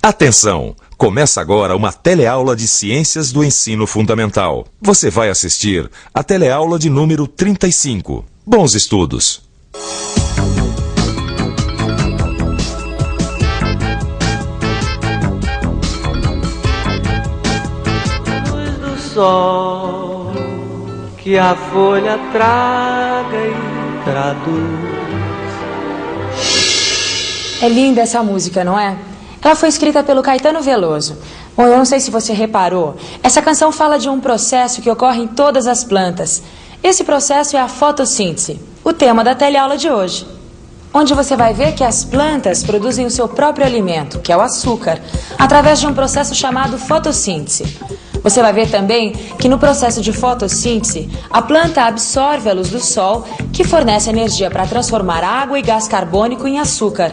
Atenção! Começa agora uma teleaula de Ciências do Ensino Fundamental. Você vai assistir a teleaula de número 35. Bons estudos! Luz do sol que a folha traga e traduz. É linda essa música, não é? Ela foi escrita pelo Caetano Veloso. Bom, eu não sei se você reparou, essa canção fala de um processo que ocorre em todas as plantas. Esse processo é a fotossíntese, o tema da teleaula de hoje. Onde você vai ver que as plantas produzem o seu próprio alimento, que é o açúcar, através de um processo chamado fotossíntese. Você vai ver também que no processo de fotossíntese, a planta absorve a luz do sol, que fornece energia para transformar água e gás carbônico em açúcar.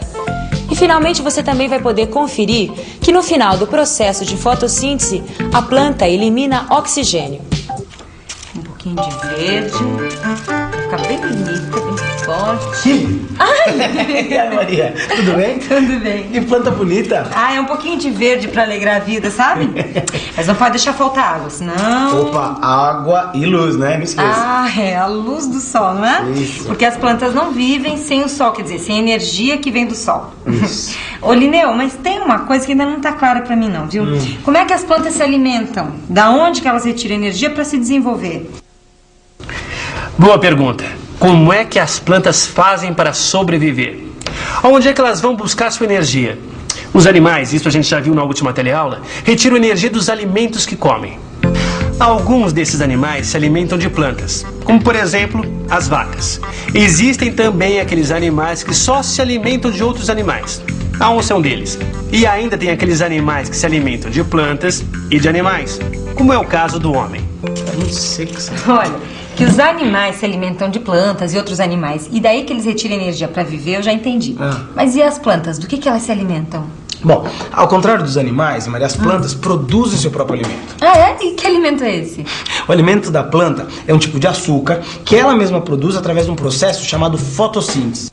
E finalmente você também vai poder conferir que no final do processo de fotossíntese, a planta elimina oxigênio. Um pouquinho de verde, fica bem bonita, bem forte. Ai! E aí, Maria, tudo bem? Tudo bem. Que planta bonita. Ah, é um pouquinho de verde pra alegrar a vida, sabe? Mas não pode deixar faltar água, senão... Opa, água e luz, né? Não esqueça. Ah, é a luz do sol, não é? Isso. Porque as plantas não vivem sem o sol, quer dizer, sem a energia que vem do sol. Isso. Ô, Lineu, mas tem uma coisa que ainda não tá clara pra mim não, viu? Como é que as plantas se alimentam? Da onde que elas retiram energia pra se desenvolver? Boa pergunta. Como é que as plantas fazem para sobreviver? Onde é que elas vão buscar sua energia? Os animais, isso a gente já viu na última teleaula, retiram energia dos alimentos que comem. Alguns desses animais se alimentam de plantas, como por exemplo, as vacas. Existem também aqueles animais que só se alimentam de outros animais. A onça é um deles. E ainda tem aqueles animais que se alimentam de plantas e de animais, como é o caso do homem. Eu não sei o que você... Olha, que os animais se alimentam de plantas e outros animais, e daí que eles retiram energia para viver, eu já entendi. Mas e as plantas? Do que elas se alimentam? Bom, ao contrário dos animais, Maria, as plantas produzem seu próprio alimento. Ah, é? E que alimento é esse? O alimento da planta é um tipo de açúcar que ela mesma produz através de um processo chamado fotossíntese.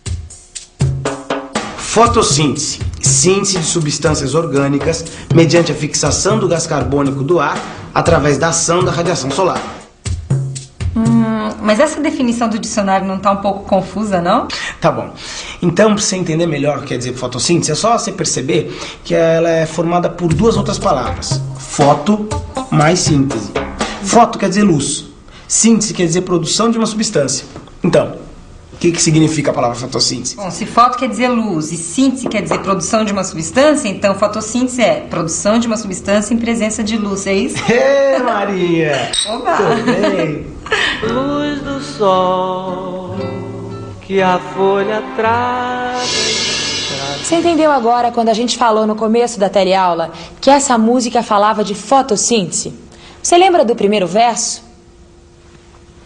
Fotossíntese, síntese de substâncias orgânicas mediante a fixação do gás carbônico do ar através da ação da radiação solar. Mas essa definição do dicionário não tá um pouco confusa, não? Tá bom. Então, para você entender melhor o que quer dizer fotossíntese, é só você perceber que ela é formada por duas outras palavras. Foto mais síntese. Foto quer dizer luz. Síntese quer dizer produção de uma substância. Então, o que significa a palavra fotossíntese? Bom, se foto quer dizer luz e síntese quer dizer produção de uma substância, então fotossíntese é produção de uma substância em presença de luz, é isso? Ê, Maria! Oba! Tô bem. Luz do sol que a folha traga. Você entendeu agora quando a gente falou no começo da teleaula que essa música falava de fotossíntese? Você lembra do primeiro verso?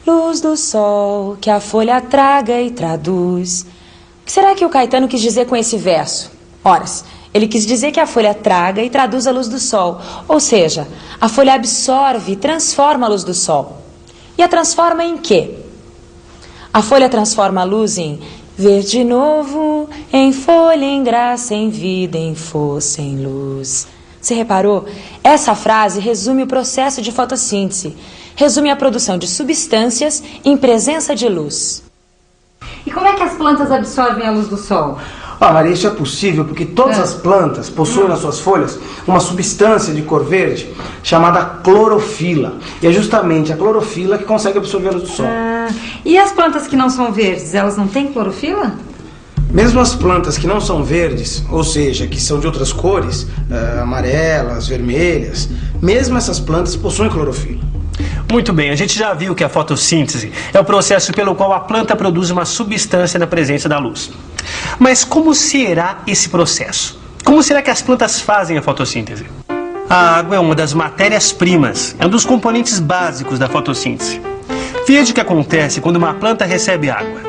Luz do sol que a folha traga e traduz. O que será que o Caetano quis dizer com esse verso? Horas, ele quis dizer que a folha traga e traduz a luz do sol. Ou seja, a folha absorve e transforma a luz do sol. E a transforma em quê? A folha transforma a luz em verde novo, em folha, em graça, em vida, em força, em luz. Você reparou? Essa frase resume o processo de fotossíntese. Resume a produção de substâncias em presença de luz. E como é que as plantas absorvem a luz do sol? Maria, isso é possível porque todas as plantas possuem nas suas folhas uma substância de cor verde chamada clorofila. E é justamente a clorofila que consegue absorver a luz do sol. E as plantas que não são verdes, elas não têm clorofila? Mesmo as plantas que não são verdes, ou seja, que são de outras cores, amarelas, vermelhas, mesmo essas plantas possuem clorofila. Muito bem, a gente já viu que a fotossíntese é o processo pelo qual a planta produz uma substância na presença da luz. Mas como será esse processo? Como será que as plantas fazem a fotossíntese? A água é uma das matérias-primas, é um dos componentes básicos da fotossíntese. Veja o que acontece quando uma planta recebe água.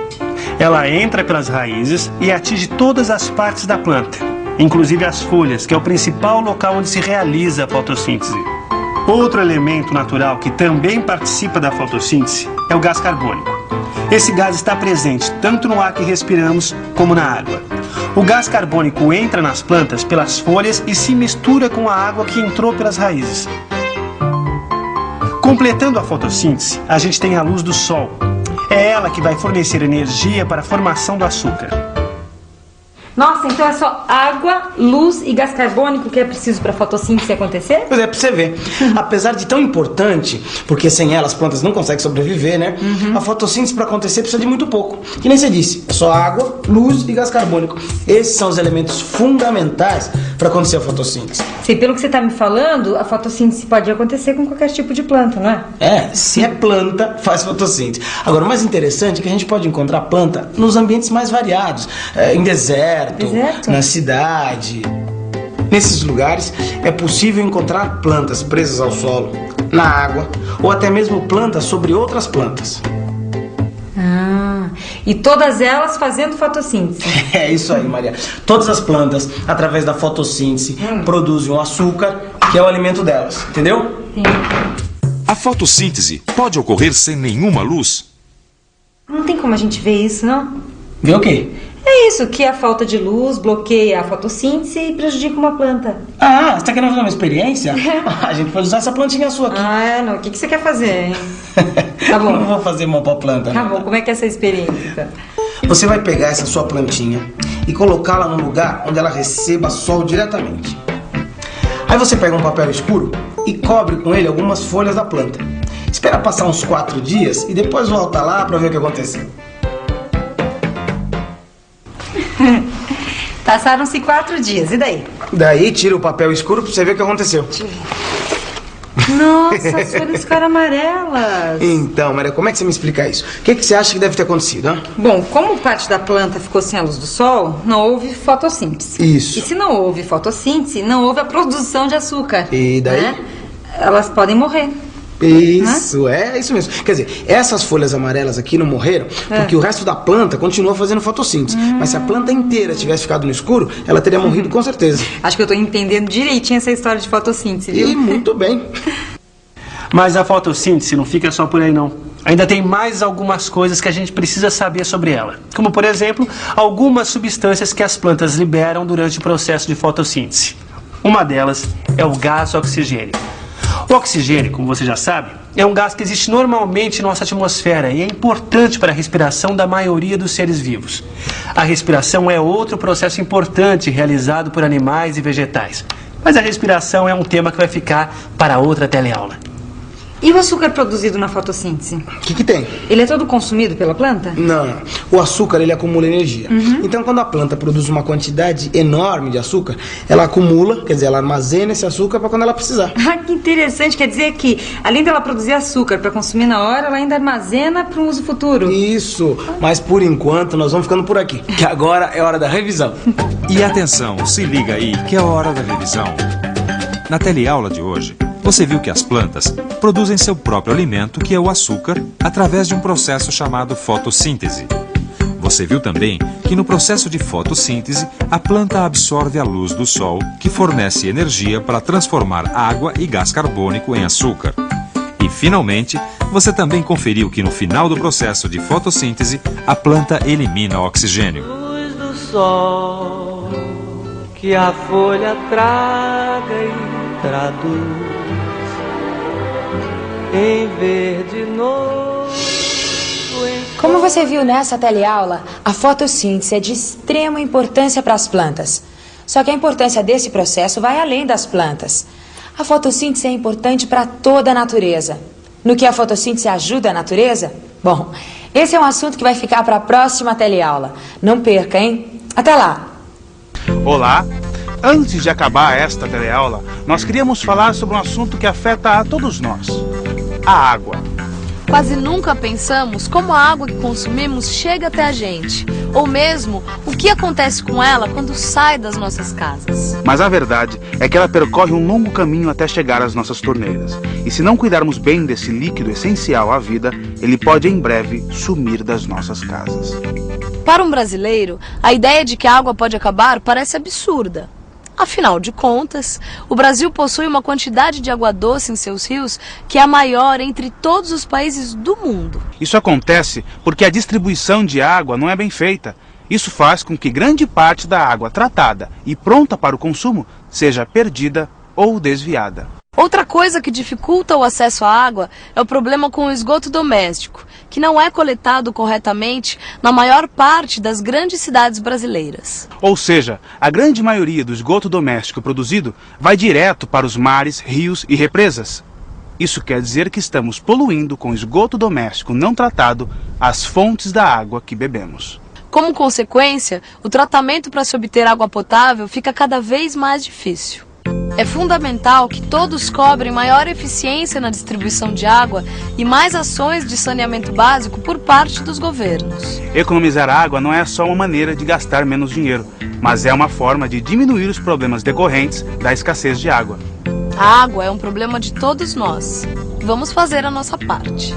Ela entra pelas raízes e atinge todas as partes da planta, inclusive as folhas, que é o principal local onde se realiza a fotossíntese. Outro elemento natural que também participa da fotossíntese é o gás carbônico. Esse gás está presente tanto no ar que respiramos como na água. O gás carbônico entra nas plantas pelas folhas e se mistura com a água que entrou pelas raízes. Completando a fotossíntese, a gente tem a luz do sol. É ela que vai fornecer energia para a formação do açúcar. Nossa, então é só água, luz e gás carbônico que é preciso para a fotossíntese acontecer? Pois é, pra você ver. Apesar de tão importante, porque sem ela as plantas não conseguem sobreviver, né? A fotossíntese para acontecer precisa de muito pouco. Que nem você disse, é só água, luz e gás carbônico. Esses são os elementos fundamentais para acontecer a fotossíntese. Sei, pelo que você está me falando, a fotossíntese pode acontecer com qualquer tipo de planta, não é? É, se é planta, faz fotossíntese. Agora, o mais interessante é que a gente pode encontrar planta nos ambientes mais variados. Em deserto, na cidade. Nesses lugares é possível encontrar plantas presas ao solo, na água, ou até mesmo plantas sobre outras plantas. Ah, e todas elas fazendo fotossíntese. É isso aí, Maria. Todas as plantas, através da fotossíntese, produzem o açúcar, que é o alimento delas, entendeu? Sim. A fotossíntese pode ocorrer sem nenhuma luz? Não tem como a gente ver isso, não? Vê o quê? É isso, que a falta de luz bloqueia a fotossíntese e prejudica uma planta. Ah, você tá querendo fazer uma experiência? A gente pode usar essa plantinha sua aqui. Ah, é, não. O que você quer fazer, hein? Tá bom. Não vou fazer mal pra planta. Tá bom, como é que é essa experiência, então? Você vai pegar essa sua plantinha e colocá-la num lugar onde ela receba sol diretamente. Aí você pega um papel escuro e cobre com ele algumas folhas da planta. Espera passar uns 4 dias e depois volta lá pra ver o que aconteceu. Passaram-se 4 dias, e daí? Daí tira o papel escuro pra você ver o que aconteceu. Nossa, as folhas ficaram amarelas. Então, Maria, como é que você me explica isso? O que você acha que deve ter acontecido, hein? Bom, como parte da planta ficou sem a luz do sol, não houve fotossíntese. Isso. E se não houve fotossíntese, não houve a produção de açúcar. E daí? Né? Elas podem morrer. Isso, é isso mesmo. Quer dizer, essas folhas amarelas aqui não morreram porque o resto da planta continua fazendo fotossíntese. Mas se a planta inteira tivesse ficado no escuro, ela teria morrido com certeza. Acho que eu tô entendendo direitinho essa história de fotossíntese, viu? E muito bem. Mas a fotossíntese não fica só por aí, não. Ainda tem mais algumas coisas que a gente precisa saber sobre ela. Como, por exemplo, algumas substâncias que as plantas liberam durante o processo de fotossíntese. Uma delas é o gás oxigênio. O oxigênio, como você já sabe, é um gás que existe normalmente em nossa atmosfera e é importante para a respiração da maioria dos seres vivos. A respiração é outro processo importante realizado por animais e vegetais. Mas a respiração é um tema que vai ficar para outra teleaula. E o açúcar produzido na fotossíntese? O que tem? Ele é todo consumido pela planta? Não. O açúcar, ele acumula energia. Então, quando a planta produz uma quantidade enorme de açúcar, ela acumula, quer dizer, ela armazena esse açúcar para quando ela precisar. Ah, que interessante. Quer dizer que, além dela produzir açúcar para consumir na hora, ela ainda armazena para um uso futuro. Isso. Mas, por enquanto, nós vamos ficando por aqui. Que agora é hora da revisão. E atenção, se liga aí que é a hora da revisão. Na teleaula de hoje, você viu que as plantas produzem seu próprio alimento, que é o açúcar, através de um processo chamado fotossíntese. Você viu também que no processo de fotossíntese, a planta absorve a luz do sol, que fornece energia para transformar água e gás carbônico em açúcar. E, finalmente, você também conferiu que no final do processo de fotossíntese, a planta elimina o oxigênio. Luz do sol que a folha traga e traduz em verde novo. Como você viu nessa teleaula, a fotossíntese é de extrema importância para as plantas. Só que a importância desse processo vai além das plantas. A fotossíntese é importante para toda a natureza. No que a fotossíntese ajuda a natureza? Bom, esse é um assunto que vai ficar para a próxima teleaula. Não perca, hein? Até lá! Olá! Antes de acabar esta teleaula, nós queríamos falar sobre um assunto que afeta a todos nós: a água. Quase nunca pensamos como a água que consumimos chega até a gente, ou mesmo o que acontece com ela quando sai das nossas casas. Mas a verdade é que ela percorre um longo caminho até chegar às nossas torneiras. E se não cuidarmos bem desse líquido essencial à vida, ele pode em breve sumir das nossas casas. Para um brasileiro, a ideia de que a água pode acabar parece absurda. Afinal de contas, o Brasil possui uma quantidade de água doce em seus rios que é a maior entre todos os países do mundo. Isso acontece porque a distribuição de água não é bem feita. Isso faz com que grande parte da água tratada e pronta para o consumo seja perdida ou desviada. Outra coisa que dificulta o acesso à água é o problema com o esgoto doméstico, que não é coletado corretamente na maior parte das grandes cidades brasileiras. Ou seja, a grande maioria do esgoto doméstico produzido vai direto para os mares, rios e represas. Isso quer dizer que estamos poluindo com esgoto doméstico não tratado as fontes da água que bebemos. Como consequência, o tratamento para se obter água potável fica cada vez mais difícil. É fundamental que todos cobrem maior eficiência na distribuição de água e mais ações de saneamento básico por parte dos governos. Economizar água não é só uma maneira de gastar menos dinheiro, mas é uma forma de diminuir os problemas decorrentes da escassez de água. A água é um problema de todos nós. Vamos fazer a nossa parte.